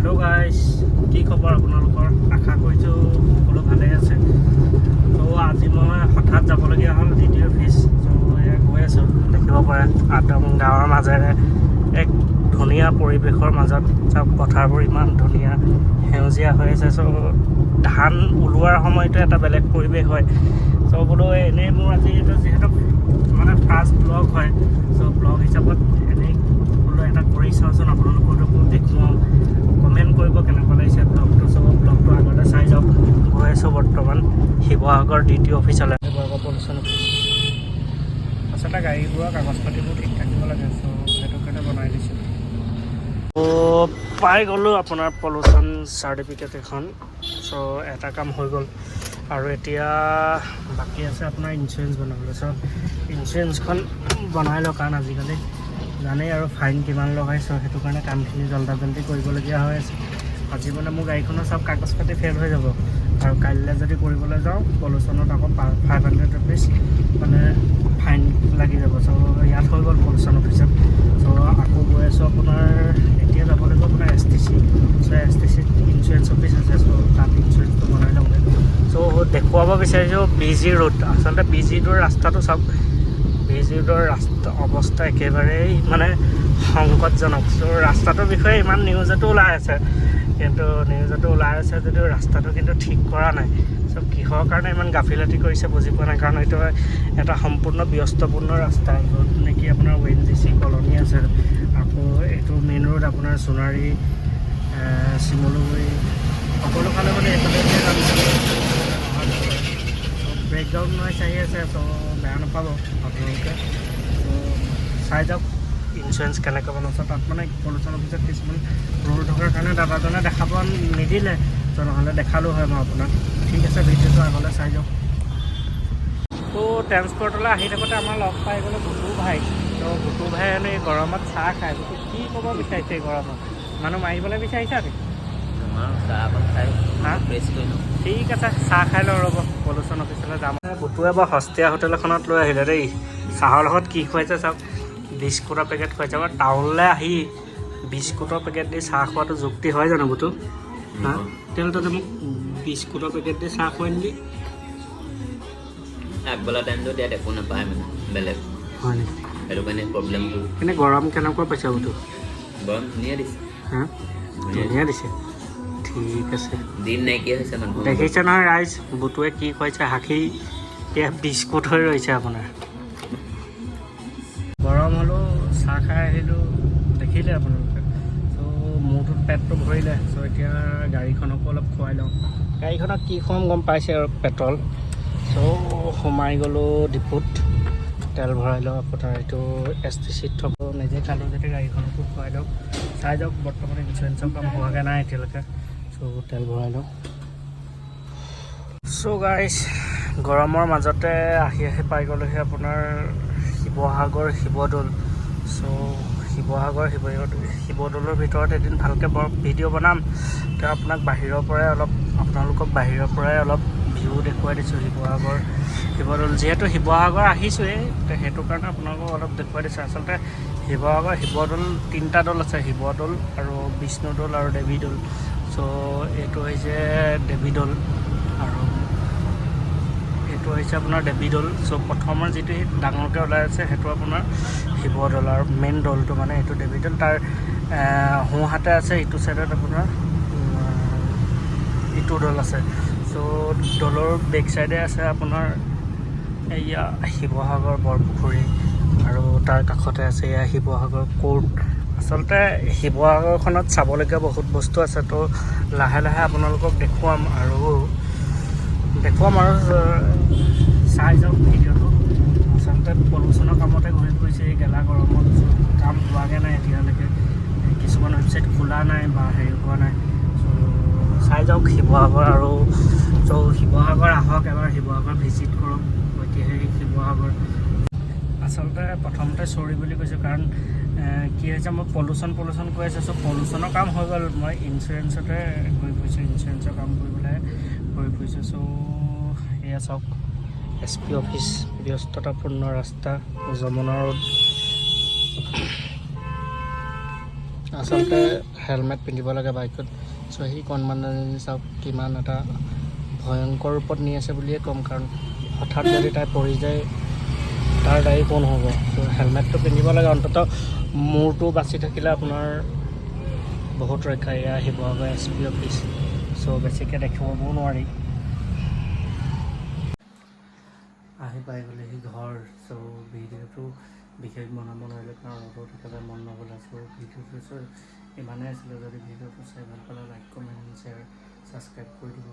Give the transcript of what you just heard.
hello guys কি খবৰ আপোনালোকৰ আশা কৰিছো সকলো ভালে আছে তো আজি মই হঠাৎ যাবলগীয়া হ'ল ডিডি অফিচ তো গৈ আছোঁ দেখিব পাৰে আদম গাঁৱৰ মাজেৰে এক ধুনীয়া পৰিৱেশৰ মাজত চব পথাৰবোৰ ইমান ধুনীয়া সেউজীয়া হৈ আছে চ' ধান ওলোৱাৰ সময়টো এটা বেলেগ পৰিৱেশ হয় চ' বোলো এনেই মোৰ আজি এইটো যিহেতু মানে ফাৰ্ষ্ট ব্লগ হয় চ' ব্লগ হিচাপত এনেই বোলো এটা কৰি চাওঁচোন আপোনালোককো দেখুৱাওঁ কমেণ্ট কৰিব কেনেকুৱা লাগিছে ব্লগটো চ' ব্লগটো আগতে চাই যাওক গৈ আছোঁ বৰ্তমান শিৱসাগৰ ডিডি অফিচলৈ শিৱসাগৰ পলিউশ্যন অফিচ আচলতে গাড়ীবোৰৰ কাগজ পাতিবোৰ ঠিক থাকিব লাগে চ' সেইটো কাৰণে বনাই দিছোঁ ত' পাই গ'লোঁ আপোনাৰ পলিউশ্যন চাৰ্টিফিকেট এখন চ' এটা কাম হৈ গ'ল আৰু এতিয়া বাকী আছে আপোনাৰ ইঞ্চুৰেঞ্চ বনাবলৈ চ' ইঞ্চুৰেঞ্চখন বনাই লওঁ কাৰণ আজিকালি জানেই আৰু ফাইন কিমান লগাইছ সেইটো কাৰণে কামখিনি জল্দা জল্দি কৰিবলগীয়া হৈ আছে আজি মানে মোৰ গাড়ীখনৰ চব কাগজ পাতি ফেইল হৈ যাব আৰু কাইলৈ যদি কৰিবলৈ যাওঁ পলিউশ্যনত আকৌ 500 ৰুপিজ মানে ফাইন লাগি যাব চ' ইয়াত হৈ গ'ল পলিউশ্যন অফিচত চ' আকৌ গৈ আছোঁ আপোনাৰ এতিয়া যাব লাগিব আপোনাৰ STC চ' STC ইঞ্চুৰেঞ্চ অফিচ আছে চ' তাত ইঞ্চুৰেঞ্চটো বনাই ল'ব চ' দেখুৱাব বিচাৰিছোঁ BG ৰোড আচলতে BG ৰোড ৰাস্তাটো চাওক BG ৰোডৰ ৰাস্তা অৱস্থা একেবাৰেই মানে সংকটজনক চ' ৰাস্তাটোৰ বিষয়ে ইমান নিউজতো ওলাই আছে কিন্তু নিউজতো ওলাই আছে যদিও ৰাস্তাটো কিন্তু ঠিক কৰা নাই চ' কিহৰ কাৰণে ইমান গাফিলতি কৰিছে বুজি পোৱা নাই কাৰণ এইটো এটা সম্পূৰ্ণ ব্যস্তপূৰ্ণ ৰাস্তা য'ত নেকি আপোনাৰ ONGC কলনী আছে আকৌ এইটো মেইন ৰোড আপোনাৰ সোণাৰী শিমলুগুৰি সকলো ফালে মানে এইফালে ব্ৰেকগ্ৰাউণ্ড নইজ আহি আছে চ' বেয়া নাপাব আপোনালোকে চাই যাওক ইঞ্চুৰেঞ্চ কেনেকৈ বনাইছে তাত মানে পলিউশ্যন অফিচত কিছুমান ৰুল থকাৰ কাৰণে দাদাজনে দেখাব নিদিলে ত' নহ'লে দেখালোঁ হয় মই আপোনাক ঠিক আছে ভিডিঅ'টো আগলৈ চাই যাওক ত' ট্ৰেন্সপৰ্টলৈ আহি থাকোঁতে আমাৰ লগ পাই গ'লে বুটু ভাই ত' বুটু ভাই এনেই গৰমত চাহ খায় বুটু কি ক'ব বিচাৰিছে এই গৰমত মানুহ মাৰিবলৈ বিচাৰিছা নেকি ঠিক আছে চাহ খাই লওঁ ৰ'ব পলিউশ্যন অফিচলৈ যাম বুটুৱে বৰ সস্তীয়া হোটেল এখনত লৈ আহিলে দেই চাহৰ লগত কি খুৱাইছে চাওক বিস্কুটৰ পেকেট খুৱাইছে আমাৰ টাউনলৈ আহি বিস্কুটৰ পেকেট দি চাহ খোৱাটো যুক্তি হয় জানো বুটু হা তেতিয়াহ'লে তাতে মোক বিস্কুটৰ পেকেট দি চাহ খুৱাই নিদি আগবেলা টাইমটো দিয়াত একো নাপায় মানে বেলেগ হয় নেকি সেইটো কাৰণে প্ৰব্লেমটো এনে গৰম কেনেকুৱা পাইছে বুটু গৰম ধুনীয়া দিছে হা ধুনীয়া দিছে ঠিক আছে দিন নাইকিয়া হৈছে মানুহ দেখিছে নহয় ৰাইজ বুটুৱে কি খুৱাইছে হাঁহি এয়া বিস্কুট হৈ ৰৈছে আপোনাৰ গৰম হ'লেও চাহ খাই আহিলোঁ দেখিলে আপোনালোকে চ' মোৰটোত পেটটো ভৰিলে চ' এতিয়া গাড়ীখনকো অলপ খুৱাই লওঁ গাড়ীখনক কি খুৱাম গম পাইছে আৰু পেট্ৰল চ' সোমাই গ'লোঁ ডিপুত তেল ভৰাই লওঁ আপোনাৰ এইটো STCত থ'ব নিজে খালোঁ যেতিয়া গাড়ীখনকো খুৱাই লওঁ চাই যাওক বৰ্তমান ইঞ্চুৰেঞ্চৰ কাম হোৱাগৈ নাই এতিয়ালৈকে চ' তেল ভৰাই লওঁ চ' গাইজ গৰমৰ মাজতে আহি পাই গ'লোহি আপোনাৰ শিৱসাগৰ শিৱদৌল চ' শিৱদৌলৰ ভিতৰত এদিন ভালকৈ ভিডিঅ' বনাম তো আপোনাক আপোনালোকক বাহিৰৰ পৰাই অলপ ভিউ দেখুৱাই দিছোঁ শিৱদৌল যিহেতু শিৱসাগৰ আহিছোঁৱেই তো সেইটো কাৰণে আপোনালোকক অলপ দেখুৱাই দিছোঁ আচলতে শিৱদৌল 3টা দৌল আছে শিৱদৌল আৰু বিষ্ণুদৌল আৰু দেৱীদৌল চ' এইটো হৈছে দেৱীদৌল আৰু এইটো হৈছে আপোনাৰ দেৱীদৌল চ' প্ৰথমৰ যিটো ডাঙৰকৈ ওলাই আছে সেইটো আপোনাৰ শিৱদৌল আৰু মেইন দৌলটো মানে এইটো দেৱীদৌল তাৰ সোঁহাতে আছে ইটো চাইডত আপোনাৰ ইটো দৌল আছে চ' দৌলৰ বেক চাইডে আছে আপোনাৰ এয়া শিৱসাগৰ বৰপুখুৰী আৰু তাৰ কাষতে আছে এয়া শিৱসাগৰ কোৰ্ট আচলতে শিৱসাগৰখনত চাবলগীয়া বহুত বস্তু আছে তো লাহে লাহে আপোনালোকক দেখুৱাম আৰু চাই যাওক ভিডিঅ'টো আচলতে পলিউশ্যনৰ কামতে ঘূৰি ফুৰিছে এই গেলা গৰমত কাম হোৱাগৈ নাই এতিয়ালৈকে কিছুমান ৱেবছাইট খোলা নাই বা হেৰি হোৱা নাই চ' চাই যাওক শিৱসাগৰ আৰু চ' শিৱসাগৰ আহক এবাৰ শিৱসাগৰ ভিজিট কৰক ঐতিহাসিক শিৱসাগৰ আচলতে প্ৰথমতে চৰি বুলি কৈছোঁ কাৰণ কি হৈছে মই পলিউশ্যন কৈ আছোঁ চ' পলিউশ্যনৰ কাম হৈ গ'ল মই ইঞ্চুৰেঞ্চতে ঘূৰি ফুৰিছোঁ ইঞ্চুৰেঞ্চৰ কাম কৰিবলৈ ঘূৰি ফুৰিছোঁ চ' এয়া চাওক SP অফিচ ব্যস্ততাপূৰ্ণ ৰাস্তা যমুনা ৰোড আচলতে হেলমেট পিন্ধিব লাগে বাইকত চ' সেই কণমানি চাওক কিমান এটা ভয়ংকৰ ৰূপত নি আছে বুলিয়ে ক'ম কাৰণ হঠাৎ যদি তাই পৰি যায় তাৰ দায়ী কোন হ'ব ত' হেলমেটটো পিন্ধিব লাগে অন্ততঃ মূৰটো বাচি থাকিলে আপোনাৰ বহুত ৰক্ষা এয়া শিৱসাগৰ SP অফিচ চ' বেছিকৈ দেখিবও নোৱাৰি আহি পাই গ'লেহি ঘৰ চ' ভিডিঅ'টো বিশেষ বনাব নোৱাৰিলে কাৰণ ৰ'দত একেবাৰে মন নগ'লে চ' ভিডিঅ'টো ইমানেই আছিলে যদি ভিডিঅ'টো চাই ভাল পালে লাইক কমেণ্ট শ্বেয়াৰ ছাবস্ক্ৰাইব কৰি দিব